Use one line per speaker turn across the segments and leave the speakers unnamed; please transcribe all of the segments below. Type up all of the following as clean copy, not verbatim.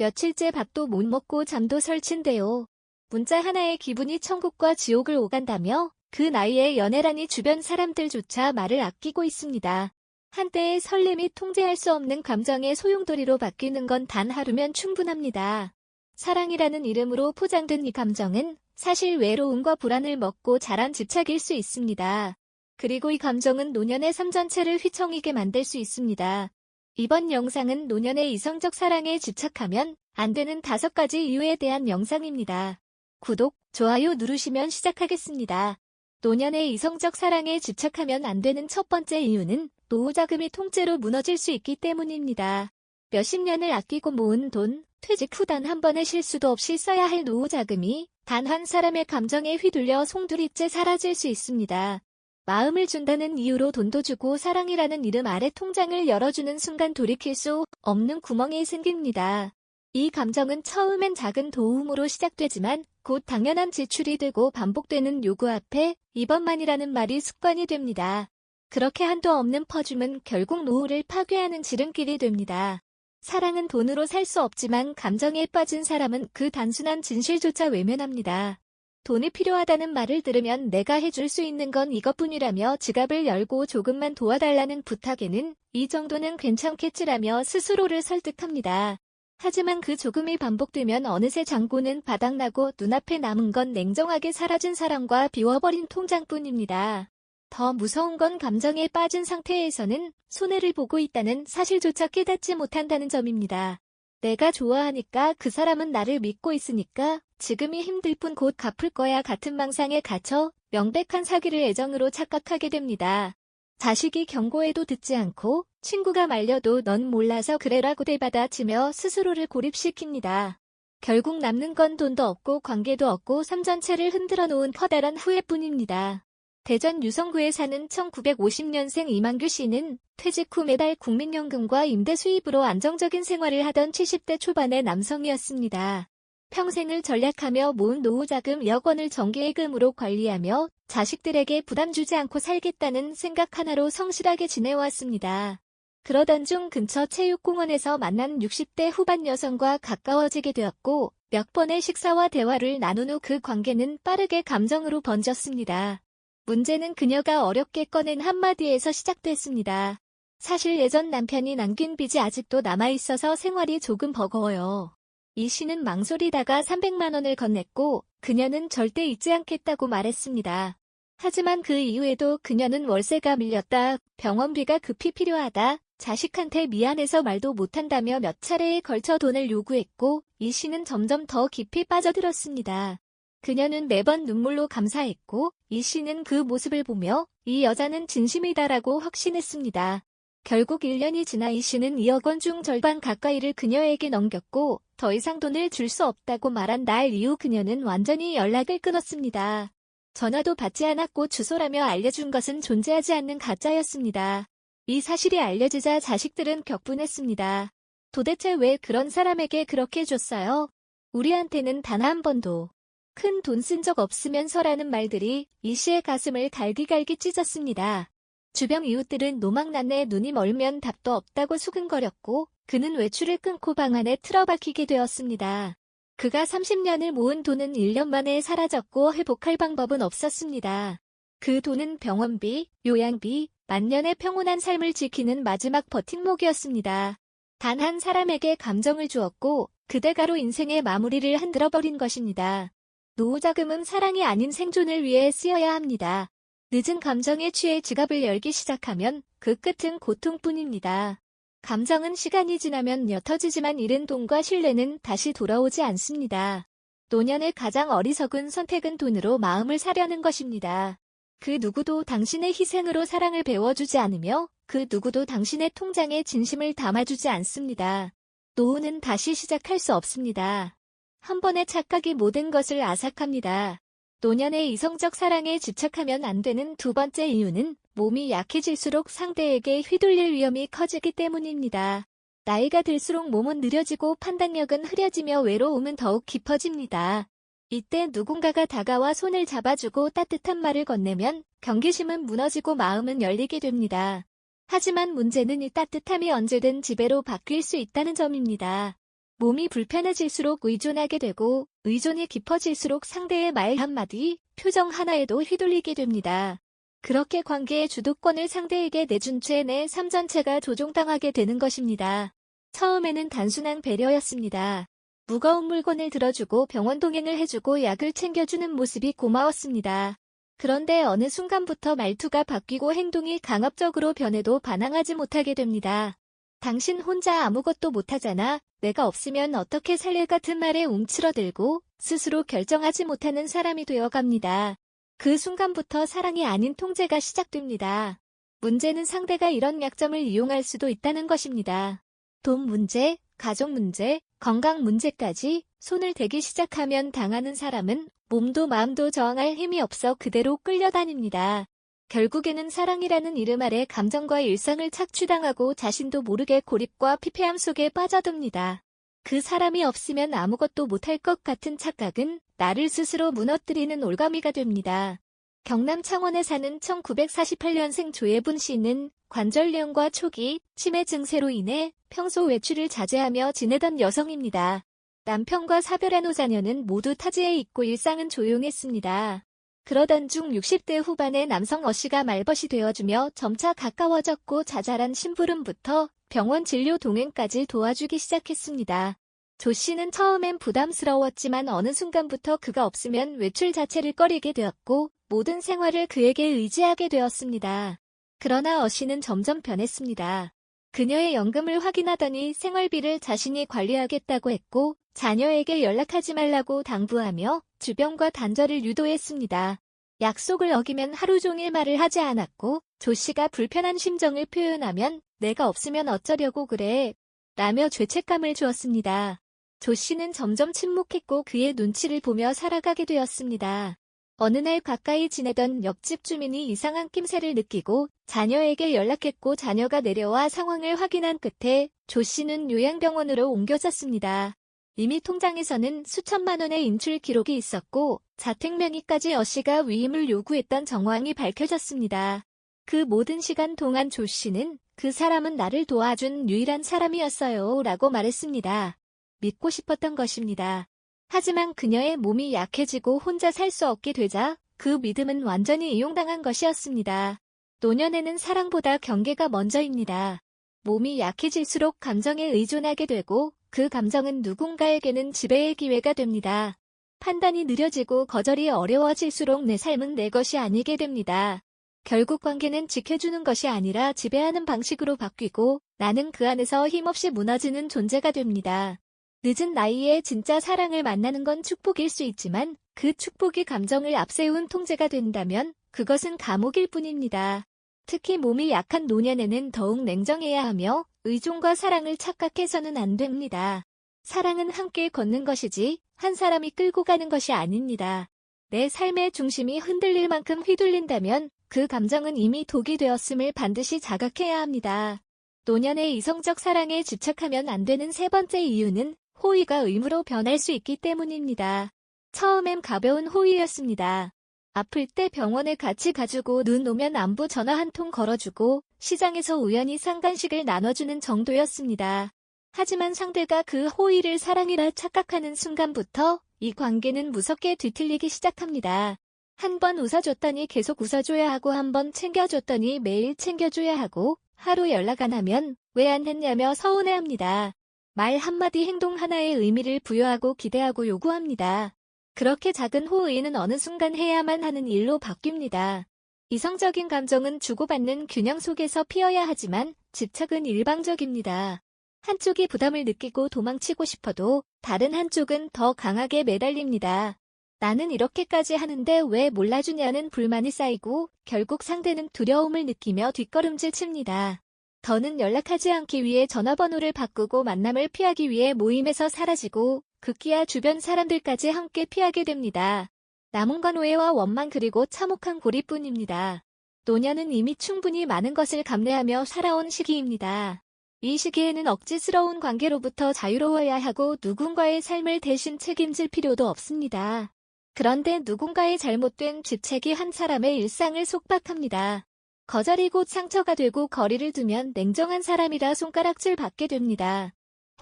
며칠째 밥도 못 먹고 잠도 설친대요. 문자 하나에 기분이 천국과 지옥을 오간다며 그 나이에 연애라니 주변 사람들조차 말을 아끼고 있습니다. 한때의 설렘이 통제할 수 없는 감정의 소용돌이로 바뀌는 건 단 하루면 충분합니다. 사랑이라는 이름으로 포장된 이 감정은 사실 외로움과 불안을 먹고 자란 집착일 수 있습니다. 그리고 이 감정은 노년의 삶 전체를 휘청이게 만들 수 있습니다. 이번 영상은 노년의 이성적 사랑에 집착하면 안 되는 5가지 이유에 대한 영상입니다. 구독, 좋아요 누르시면 시작하겠습니다. 노년의 이성적 사랑에 집착하면 안 되는 첫 번째 이유는 노후 자금이 통째로 무너질 수 있기 때문입니다. 몇십 년을 아끼고 모은 돈, 퇴직 후 단 한 번의 실수도 없이 써야 할 노후 자금이 단 한 사람의 감정에 휘둘려 송두리째 사라질 수 있습니다. 마음을 준다는 이유로 돈도 주고 사랑이라는 이름 아래 통장을 열어주는 순간 돌이킬 수 없는 구멍이 생깁니다. 이 감정은 처음엔 작은 도움으로 시작되지만 곧 당연한 지출이 되고 반복되는 요구 앞에 이번만이라는 말이 습관이 됩니다. 그렇게 한도 없는 퍼줌은 결국 노후를 파괴하는 지름길이 됩니다. 사랑은 돈으로 살 수 없지만 감정에 빠진 사람은 그 단순한 진실조차 외면합니다. 돈이 필요하다는 말을 들으면 내가 해줄 수 있는 건 이것뿐이라며 지갑을 열고 조금만 도와달라는 부탁에는 이 정도는 괜찮겠지라며 스스로를 설득합니다. 하지만 그 조금이 반복되면 어느새 잔고는 바닥나고 눈앞에 남은 건 냉정하게 사라진 사랑과 비워버린 통장뿐입니다. 더 무서운 건 감정에 빠진 상태에서는 손해를 보고 있다는 사실조차 깨닫지 못한다는 점입니다. 내가 좋아하니까 그 사람은 나를 믿고 있으니까 지금이 힘들 뿐 곧 갚을 거야 같은 망상에 갇혀 명백한 사기를 애정으로 착각하게 됩니다. 자식이 경고해도 듣지 않고 친구가 말려도 넌 몰라서 그래라고 대받아치며 스스로를 고립시킵니다. 결국 남는 건 돈도 없고 관계도 없고 삶 전체를 흔들어 놓은 커다란 후회뿐입니다. 대전 유성구에 사는 1950년생 이만규 씨는 퇴직 후 매달 국민연금과 임대 수입으로 안정적인 생활을 하던 70대 초반의 남성이었습니다. 평생을 전략하며 모은 노후자금 1억 원을 정기예금으로 관리하며 자식들에게 부담 주지 않고 살겠다는 생각 하나로 성실하게 지내왔습니다. 그러던 중 근처 체육공원에서 만난 60대 후반 여성과 가까워지게 되었고 몇 번의 식사와 대화를 나눈 후 그 관계는 빠르게 감정으로 번졌습니다. 문제는 그녀가 어렵게 꺼낸 한마디에서 시작됐습니다. 사실 예전 남편이 남긴 빚이 아직도 남아있어서 생활이 조금 버거워요. 이 씨는 망설이다가 300만 원을 건넸고 그녀는 절대 잊지 않겠다고 말했습니다. 하지만 그 이후에도 그녀는 월세가 밀렸다, 병원비가 급히 필요하다, 자식한테 미안해서 말도 못한다며 몇 차례에 걸쳐 돈을 요구했고 이 씨는 점점 더 깊이 빠져들었습니다. 그녀는 매번 눈물로 감사했고 이 씨는 그 모습을 보며 이 여자는 진심이다라고 확신했습니다. 결국 1년이 지나 이 씨는 2억 원 중 절반 가까이를 그녀에게 넘겼고 더 이상 돈을 줄 수 없다고 말한 날 이후 그녀는 완전히 연락을 끊었습니다. 전화도 받지 않았고 주소라며 알려준 것은 존재하지 않는 가짜였습니다. 이 사실이 알려지자 자식들은 격분했습니다. 도대체 왜 그런 사람에게 그렇게 줬어요? 우리한테는 단 한 번도 큰 돈 쓴 적 없으면서라는 말들이 이 씨의 가슴을 갈기갈기 찢었습니다. 주변 이웃들은 노망난에 눈이 멀면 답도 없다고 수근거렸고 그는 외출을 끊고 방 안에 틀어박히게 되었습니다. 그가 30년을 모은 돈은 1년 만에 사라졌고 회복할 방법은 없었습니다. 그 돈은 병원비, 요양비, 만년의 평온한 삶을 지키는 마지막 버팀목이었습니다. 단 한 사람에게 감정을 주었고 그 대가로 인생의 마무리를 흔들어버린 것입니다. 노후자금은 사랑이 아닌 생존을 위해 쓰여야 합니다. 늦은 감정에 취해 지갑을 열기 시작하면 그 끝은 고통뿐입니다. 감정은 시간이 지나면 옅어지지만 잃은 돈과 신뢰는 다시 돌아오지 않습니다. 노년의 가장 어리석은 선택은 돈으로 마음을 사려는 것입니다. 그 누구도 당신의 희생으로 사랑을 배워주지 않으며 그 누구도 당신의 통장에 진심을 담아주지 않습니다. 노후는 다시 시작할 수 없습니다. 한 번의 착각이 모든 것을 앗아갑니다. 노년의 이성적 사랑에 집착하면 안 되는 두 번째 이유는 몸이 약해질수록 상대에게 휘둘릴 위험이 커지기 때문입니다. 나이가 들수록 몸은 느려지고 판단력은 흐려지며 외로움은 더욱 깊어집니다. 이때 누군가가 다가와 손을 잡아주고 따뜻한 말을 건네면 경계심은 무너지고 마음은 열리게 됩니다. 하지만 문제는 이 따뜻함이 언제든 지배로 바뀔 수 있다는 점입니다. 몸이 불편해질수록 의존하게 되고 의존이 깊어질수록 상대의 말 한마디, 표정 하나에도 휘둘리게 됩니다. 그렇게 관계의 주도권을 상대에게 내준 채 내 삶 전체가 조종당하게 되는 것입니다. 처음에는 단순한 배려였습니다. 무거운 물건을 들어주고 병원 동행을 해주고 약을 챙겨주는 모습이 고마웠습니다. 그런데 어느 순간부터 말투가 바뀌고 행동이 강압적으로 변해도 반항하지 못하게 됩니다. 당신 혼자 아무것도 못하잖아. 내가 없으면 어떻게 살래 같은 말에 움츠러들고 스스로 결정하지 못하는 사람이 되어갑니다. 그 순간부터 사랑이 아닌 통제가 시작됩니다. 문제는 상대가 이런 약점을 이용할 수도 있다는 것입니다. 돈 문제, 가족 문제, 건강 문제까지 손을 대기 시작하면 당하는 사람은 몸도 마음도 저항할 힘이 없어 그대로 끌려다닙니다. 결국에는 사랑이라는 이름 아래 감정과 일상을 착취당하고 자신도 모르게 고립과 피폐함 속에 빠져듭니다. 그 사람이 없으면 아무것도 못할 것 같은 착각은 나를 스스로 무너뜨리는 올가미가 됩니다. 경남 창원에 사는 1948년생 조예분 씨는 관절염과 초기, 치매 증세로 인해 평소 외출을 자제하며 지내던 여성입니다. 남편과 사별한 후 자녀는 모두 타지에 있고 일상은 조용했습니다. 그러던 중 60대 후반의 남성 어씨가 말벗이 되어주며 점차 가까워졌고 자잘한 심부름부터 병원 진료 동행까지 도와주기 시작했습니다. 조 씨는 처음엔 부담스러웠지만 어느 순간부터 그가 없으면 외출 자체를 꺼리게 되었고 모든 생활을 그에게 의지하게 되었습니다. 그러나 어씨는 점점 변했습니다. 그녀의 연금을 확인하더니 생활비를 자신이 관리하겠다고 했고 자녀에게 연락하지 말라고 당부하며 주변과 단절을 유도했습니다. 약속을 어기면 하루 종일 말을 하지 않았고 조 씨가 불편한 심정을 표현하면 내가 없으면 어쩌려고 그래? 라며 죄책감을 주었습니다. 조 씨는 점점 침묵했고 그의 눈치를 보며 살아가게 되었습니다. 어느 날 가까이 지내던 옆집 주민이 이상한 낌새를 느끼고 자녀에게 연락했고 자녀가 내려와 상황을 확인한 끝에 조 씨는 요양병원으로 옮겨졌습니다. 이미 통장에서는 수천만 원의 인출 기록이 있었고 자택 명의까지 어씨가 위임을 요구했던 정황이 밝혀졌습니다. 그 모든 시간 동안 조 씨는 그 사람은 나를 도와준 유일한 사람이었어요 라고 말했습니다. 믿고 싶었던 것입니다. 하지만 그녀의 몸이 약해지고 혼자 살 수 없게 되자 그 믿음은 완전히 이용당한 것이었습니다. 노년에는 사랑보다 경계가 먼저입니다. 몸이 약해질수록 감정에 의존하게 되고 그 감정은 누군가에게는 지배의 기회가 됩니다. 판단이 느려지고 거절이 어려워질수록 내 삶은 내 것이 아니게 됩니다. 결국 관계는 지켜주는 것이 아니라 지배하는 방식으로 바뀌고 나는 그 안에서 힘없이 무너지는 존재가 됩니다. 늦은 나이에 진짜 사랑을 만나는 건 축복일 수 있지만 그 축복이 감정을 앞세운 통제가 된다면 그것은 감옥일 뿐입니다. 특히 몸이 약한 노년에는 더욱 냉정해야 하며 의존과 사랑을 착각해서는 안 됩니다. 사랑은 함께 걷는 것이지 한 사람이 끌고 가는 것이 아닙니다. 내 삶의 중심이 흔들릴 만큼 휘둘린다면 그 감정은 이미 독이 되었음을 반드시 자각해야 합니다. 노년의 이성적 사랑에 집착하면 안 되는 세 번째 이유는 호의가 의무로 변할 수 있기 때문입니다. 처음엔 가벼운 호의였습니다. 아플 때 병원에 같이 가주고 눈 오면 안부 전화 한 통 걸어주고 시장에서 우연히 상간식을 나눠주는 정도였습니다. 하지만 상대가 그 호의를 사랑이라 착각하는 순간부터 이 관계는 무섭게 뒤틀리기 시작합니다. 한 번 웃어줬더니 계속 웃어줘야 하고 한 번 챙겨줬더니 매일 챙겨줘야 하고 하루 연락 안 하면 왜 안 했냐며 서운해합니다. 말 한마디 행동 하나에 의미를 부여하고 기대하고 요구합니다. 그렇게 작은 호의는 어느 순간 해야만 하는 일로 바뀝니다. 이성적인 감정은 주고받는 균형 속에서 피어야 하지만 집착은 일방적입니다. 한쪽이 부담을 느끼고 도망치고 싶어도 다른 한쪽은 더 강하게 매달립니다. 나는 이렇게까지 하는데 왜 몰라주냐는 불만이 쌓이고 결국 상대는 두려움을 느끼며 뒷걸음질 칩니다. 더는 연락하지 않기 위해 전화번호를 바꾸고 만남을 피하기 위해 모임에서 사라지고 급기야 주변 사람들까지 함께 피하게 됩니다. 남은 건 오해와 원망 그리고 참혹한 고립뿐입니다. 노년은 이미 충분히 많은 것을 감내하며 살아온 시기입니다. 이 시기에는 억지스러운 관계로부터 자유로워야 하고 누군가의 삶을 대신 책임질 필요도 없습니다. 그런데 누군가의 잘못된 집착이 한 사람의 일상을 속박합니다. 거절이 곧 상처가 되고 거리를 두면 냉정한 사람이라 손가락질 받게 됩니다.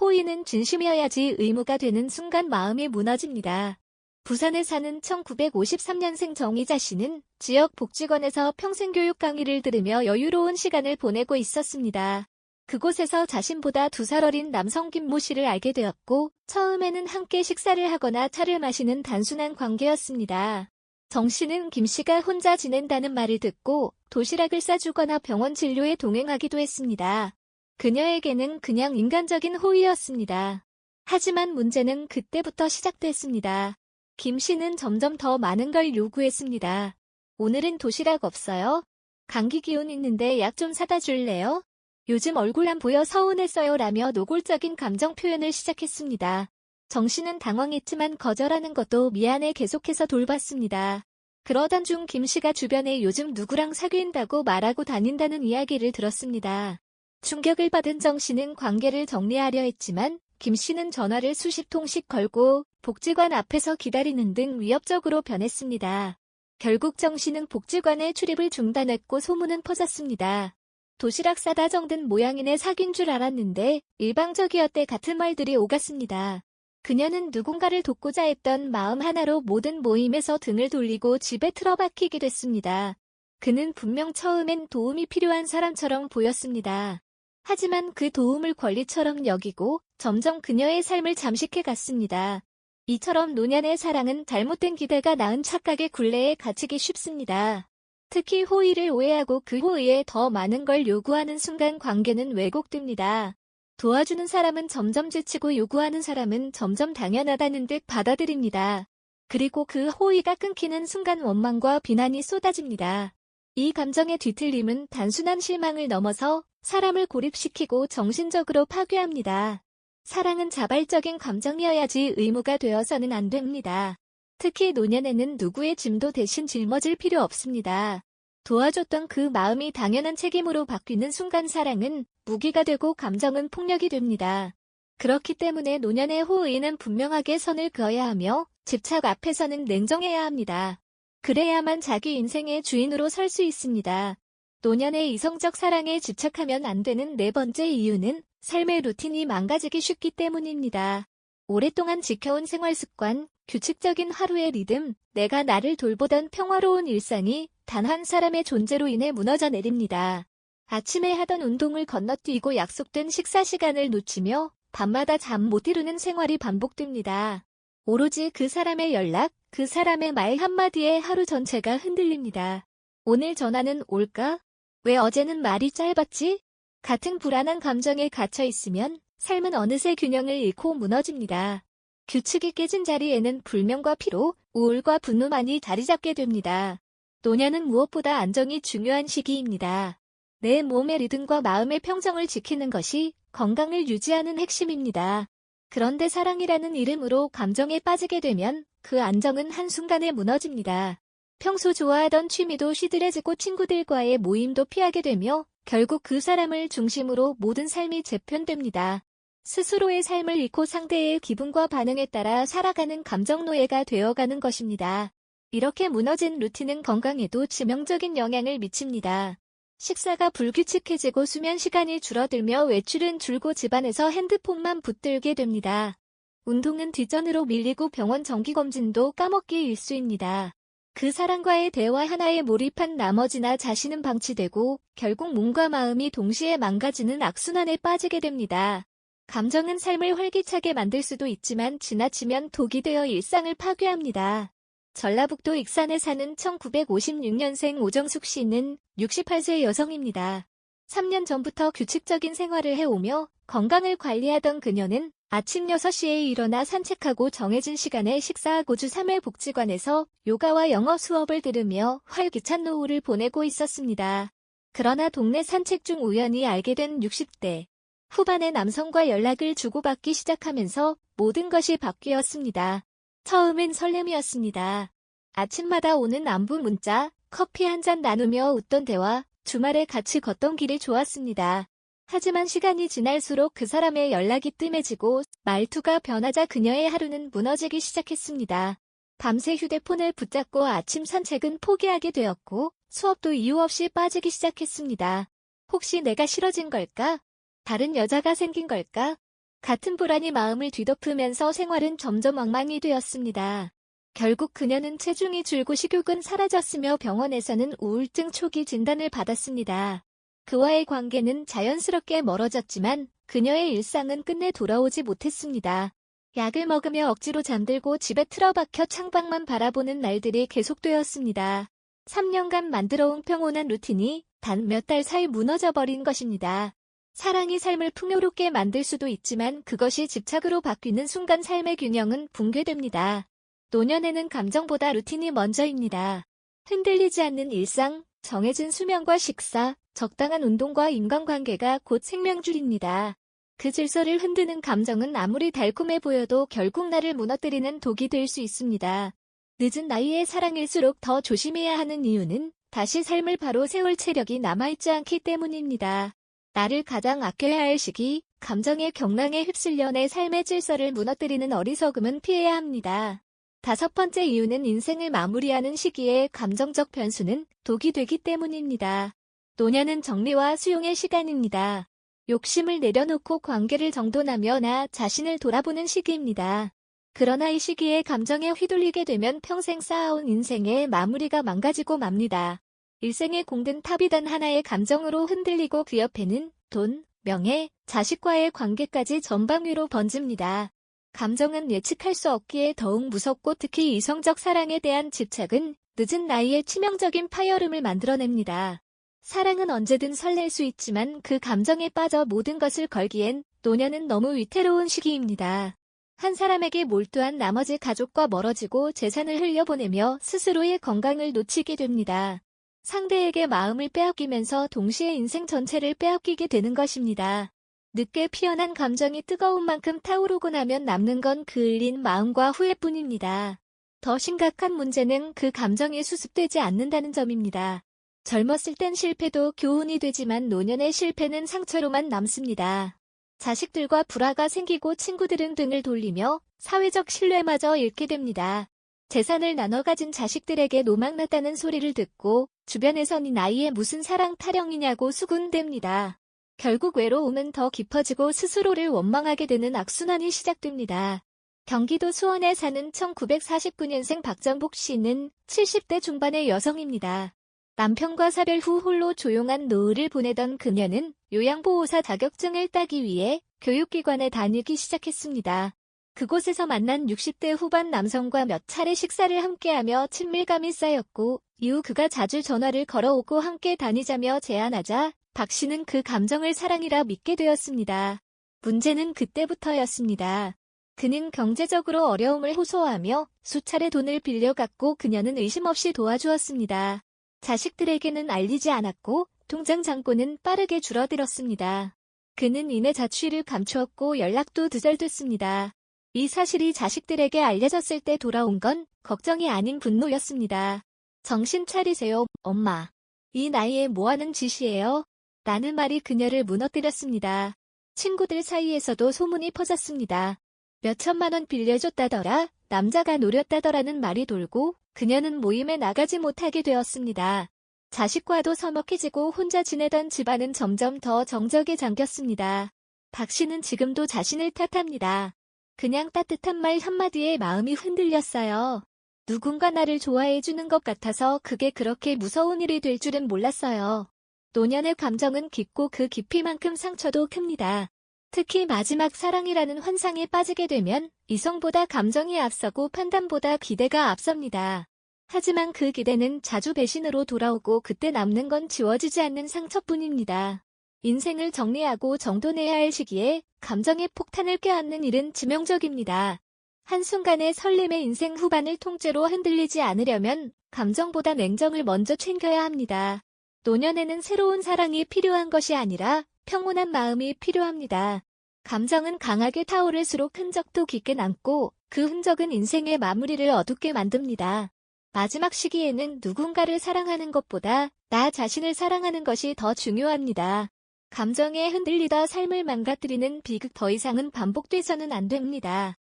호의는 진심이어야지 의무가 되는 순간 마음이 무너집니다. 부산에 사는 1953년생 정희자 씨는 지역 복지관에서 평생교육 강의를 들으며 여유로운 시간을 보내고 있었습니다. 그곳에서 자신보다 2살 어린 남성 김모 씨를 알게 되었고 처음에는 함께 식사를 하거나 차를 마시는 단순한 관계였습니다. 정 씨는 김 씨가 혼자 지낸다는 말을 듣고 도시락을 싸주거나 병원 진료에 동행하기도 했습니다. 그녀에게는 그냥 인간적인 호의였습니다. 하지만 문제는 그때부터 시작됐습니다. 김 씨는 점점 더 많은 걸 요구했습니다. 오늘은 도시락 없어요? 감기 기운 있는데 약 좀 사다 줄래요? 요즘 얼굴 안 보여 서운했어요 라며 노골적인 감정 표현을 시작했습니다. 정 씨는 당황했지만 거절하는 것도 미안해 계속해서 돌봤습니다. 그러던 중 김 씨가 주변에 요즘 누구랑 사귄다고 말하고 다닌다는 이야기를 들었습니다. 충격을 받은 정 씨는 관계를 정리하려 했지만 김 씨는 전화를 수십 통씩 걸고 복지관 앞에서 기다리는 등 위협적으로 변했습니다. 결국 정 씨는 복지관의 출입을 중단했고 소문은 퍼졌습니다. 도시락 싸다 정든 모양이네 사귄 줄 알았는데 일방적이었대 같은 말들이 오갔습니다. 그녀는 누군가를 돕고자 했던 마음 하나로 모든 모임에서 등을 돌리고 집에 틀어박히게 됐습니다. 그는 분명 처음엔 도움이 필요한 사람처럼 보였습니다. 하지만 그 도움을 권리처럼 여기고 점점 그녀의 삶을 잠식해 갔습니다. 이처럼 노년의 사랑은 잘못된 기대가 낳은 착각의 굴레에 갇히기 쉽습니다. 특히 호의를 오해하고 그 호의에 더 많은 걸 요구하는 순간 관계는 왜곡됩니다. 도와주는 사람은 점점 지치고 요구하는 사람은 점점 당연하다는 듯 받아들입니다. 그리고 그 호의가 끊기는 순간 원망과 비난이 쏟아집니다. 이 감정의 뒤틀림은 단순한 실망을 넘어서 사람을 고립시키고 정신적으로 파괴합니다. 사랑은 자발적인 감정이어야지 의무가 되어서는 안 됩니다. 특히 노년에는 누구의 짐도 대신 짊어질 필요 없습니다. 도와줬던 그 마음이 당연한 책임으로 바뀌는 순간 사랑은 무기가 되고 감정은 폭력이 됩니다. 그렇기 때문에 노년의 호의는 분명하게 선을 그어야 하며 집착 앞에서는 냉정해야 합니다. 그래야만 자기 인생의 주인으로 설 수 있습니다. 노년의 이성적 사랑에 집착하면 안 되는 네 번째 이유는 삶의 루틴이 망가지기 쉽기 때문입니다. 오랫동안 지켜온 생활 습관, 규칙적인 하루의 리듬, 내가 나를 돌보던 평화로운 일상이 단 한 사람의 존재로 인해 무너져 내립니다. 아침에 하던 운동을 건너뛰고 약속된 식사 시간을 놓치며 밤마다 잠 못 이루는 생활이 반복됩니다. 오로지 그 사람의 연락, 그 사람의 말 한마디에 하루 전체가 흔들립니다. 오늘 전화는 올까? 왜 어제는 말이 짧았지? 같은 불안한 감정에 갇혀 있으면 삶은 어느새 균형을 잃고 무너집니다. 규칙이 깨진 자리에는 불면과 피로, 우울과 분노만이 자리 잡게 됩니다. 노년은 무엇보다 안정이 중요한 시기입니다. 내 몸의 리듬과 마음의 평정을 지키는 것이 건강을 유지하는 핵심입니다. 그런데 사랑이라는 이름으로 감정에 빠지게 되면 그 안정은 한순간에 무너집니다. 평소 좋아하던 취미도 시들해지고 친구들과의 모임도 피하게 되며 결국 그 사람을 중심으로 모든 삶이 재편됩니다. 스스로의 삶을 잃고 상대의 기분과 반응에 따라 살아가는 감정노예가 되어가는 것입니다. 이렇게 무너진 루틴은 건강에도 치명적인 영향을 미칩니다. 식사가 불규칙해지고 수면 시간이 줄어들며 외출은 줄고 집안에서 핸드폰만 붙들게 됩니다. 운동은 뒷전으로 밀리고 병원 정기검진도 까먹기 일쑤입니다. 그 사람과의 대화 하나에 몰입한 나머지나 자신은 방치되고 결국 몸과 마음이 동시에 망가지는 악순환에 빠지게 됩니다. 감정은 삶을 활기차게 만들 수도 있지만 지나치면 독이 되어 일상을 파괴합니다. 전라북도 익산에 사는 1956년생 오정숙 씨는 68세 여성입니다. 3년 전부터 규칙적인 생활을 해오며 건강을 관리하던 그녀는 아침 6시에 일어나 산책하고 정해진 시간에 식사하고 주 3회 복지관에서 요가와 영어 수업을 들으며 활기찬 노후를 보내고 있었습니다. 그러나 동네 산책 중 우연히 알게 된 60대 후반의 남성과 연락을 주고받기 시작하면서 모든 것이 바뀌었습니다. 처음엔 설렘이었습니다. 아침마다 오는 안부 문자, 커피 한 잔 나누며 웃던 대화, 주말에 같이 걷던 길이 좋았습니다. 하지만 시간이 지날수록 그 사람의 연락이 뜸해지고 말투가 변하자 그녀의 하루는 무너지기 시작했습니다. 밤새 휴대폰을 붙잡고 아침 산책은 포기하게 되었고 수업도 이유 없이 빠지기 시작했습니다. 혹시 내가 싫어진 걸까? 다른 여자가 생긴 걸까? 같은 불안이 마음을 뒤덮으면서 생활은 점점 엉망이 되었습니다. 결국 그녀는 체중이 줄고 식욕은 사라졌으며 병원에서는 우울증 초기 진단을 받았습니다. 그와의 관계는 자연스럽게 멀어졌지만 그녀의 일상은 끝내 돌아오지 못했습니다. 약을 먹으며 억지로 잠들고 집에 틀어박혀 창밖만 바라보는 날들이 계속되었습니다. 3년간 만들어온 평온한 루틴이 단 몇 달 사이 무너져버린 것입니다. 사랑이 삶을 풍요롭게 만들 수도 있지만 그것이 집착으로 바뀌는 순간 삶의 균형은 붕괴됩니다. 노년에는 감정보다 루틴이 먼저입니다. 흔들리지 않는 일상, 정해진 수면과 식사, 적당한 운동과 인간관계가 곧 생명줄입니다. 그 질서를 흔드는 감정은 아무리 달콤해 보여도 결국 나를 무너뜨리는 독이 될 수 있습니다. 늦은 나이에 사랑일수록 더 조심해야 하는 이유는 다시 삶을 바로 세울 체력이 남아있지 않기 때문입니다. 나를 가장 아껴야 할 시기, 감정의 경랑에 휩쓸려 내 삶의 질서를 무너뜨리는 어리석음은 피해야 합니다. 5번째 이유는 인생을 마무리하는 시기에 감정적 변수는 독이 되기 때문입니다. 노년은 정리와 수용의 시간입니다. 욕심을 내려놓고 관계를 정돈하며 나 자신을 돌아보는 시기입니다. 그러나 이 시기에 감정에 휘둘리게 되면 평생 쌓아온 인생의 마무리가 망가지고 맙니다. 일생의 공든 탑이 단 하나의 감정으로 흔들리고 그 옆에는 돈, 명예, 자식과의 관계까지 전방위로 번집니다. 감정은 예측할 수 없기에 더욱 무섭고 특히 이성적 사랑에 대한 집착은 늦은 나이에 치명적인 파열음을 만들어냅니다. 사랑은 언제든 설렐 수 있지만 그 감정에 빠져 모든 것을 걸기엔 노년은 너무 위태로운 시기입니다. 한 사람에게 몰두한 나머지 가족과 멀어지고 재산을 흘려보내며 스스로의 건강을 놓치게 됩니다. 상대에게 마음을 빼앗기면서 동시에 인생 전체를 빼앗기게 되는 것입니다. 늦게 피어난 감정이 뜨거운 만큼 타오르고 나면 남는 건 그을린 마음과 후회뿐입니다. 더 심각한 문제는 그 감정이 수습되지 않는다는 점입니다. 젊었을 땐 실패도 교훈이 되지만 노년의 실패는 상처로만 남습니다. 자식들과 불화가 생기고 친구들은 등을 돌리며 사회적 신뢰마저 잃게 됩니다. 재산을 나눠 가진 자식들에게 노망났다는 소리를 듣고 주변에선 이 나이에 무슨 사랑 타령이냐고 수군댑니다. 결국 외로움은 더 깊어지고 스스로를 원망하게 되는 악순환이 시작됩니다. 경기도 수원에 사는 1949년생 박정복 씨는 70대 중반의 여성입니다. 남편과 사별 후 홀로 조용한 노을을 보내던 그녀는 요양보호사 자격증을 따기 위해 교육기관에 다니기 시작했습니다. 그곳에서 만난 60대 후반 남성과 몇 차례 식사를 함께하며 친밀감이 쌓였고 이후 그가 자주 전화를 걸어오고 함께 다니자며 제안하자 박 씨는 그 감정을 사랑이라 믿게 되었습니다. 문제는 그때부터였습니다. 그는 경제적으로 어려움을 호소하며 수차례 돈을 빌려갔고 그녀는 의심 없이 도와주었습니다. 자식들에게는 알리지 않았고 통장 잔고는 빠르게 줄어들었습니다. 그는 이내 자취를 감추었고 연락도 두절됐습니다. 이 사실이 자식들에게 알려졌을 때 돌아온 건 걱정이 아닌 분노였습니다. 정신 차리세요, 엄마. 이 나이에 뭐하는 짓이에요? 라는 말이 그녀를 무너뜨렸습니다. 친구들 사이에서도 소문이 퍼졌습니다. 몇 천만 원 빌려줬다더라, 남자가 노렸다더라는 말이 돌고 그녀는 모임에 나가지 못하게 되었습니다. 자식과도 서먹해지고 혼자 지내던 집안은 점점 더 정적에 잠겼습니다. 박 씨는 지금도 자신을 탓합니다. 그냥 따뜻한 말 한마디에 마음이 흔들렸어요. 누군가 나를 좋아해주는 것 같아서 그게 그렇게 무서운 일이 될 줄은 몰랐어요. 노년의 감정은 깊고 그 깊이만큼 상처도 큽니다. 특히 마지막 사랑이라는 환상에 빠지게 되면 이성보다 감정이 앞서고 판단보다 기대가 앞섭니다. 하지만 그 기대는 자주 배신으로 돌아오고 그때 남는 건 지워지지 않는 상처뿐입니다. 인생을 정리하고 정돈해야 할 시기에 감정의 폭탄을 껴안는 일은致命적입니다. 한순간의 설렘의 인생 후반을 통째로 흔들리지 않으려면 감정보다 냉정을 먼저 챙겨야 합니다. 노년에는 새로운 사랑이 필요한 것이 아니라 평온한 마음이 필요합니다. 감정은 강하게 타오를수록 흔적도 깊게 남고 그 흔적은 인생의 마무리를 어둡게 만듭니다. 마지막 시기에는 누군가를 사랑하는 것보다 나 자신을 사랑하는 것이 더 중요합니다. 감정에 흔들리다 삶을 망가뜨리는 비극 더 이상은 반복돼서는 안 됩니다.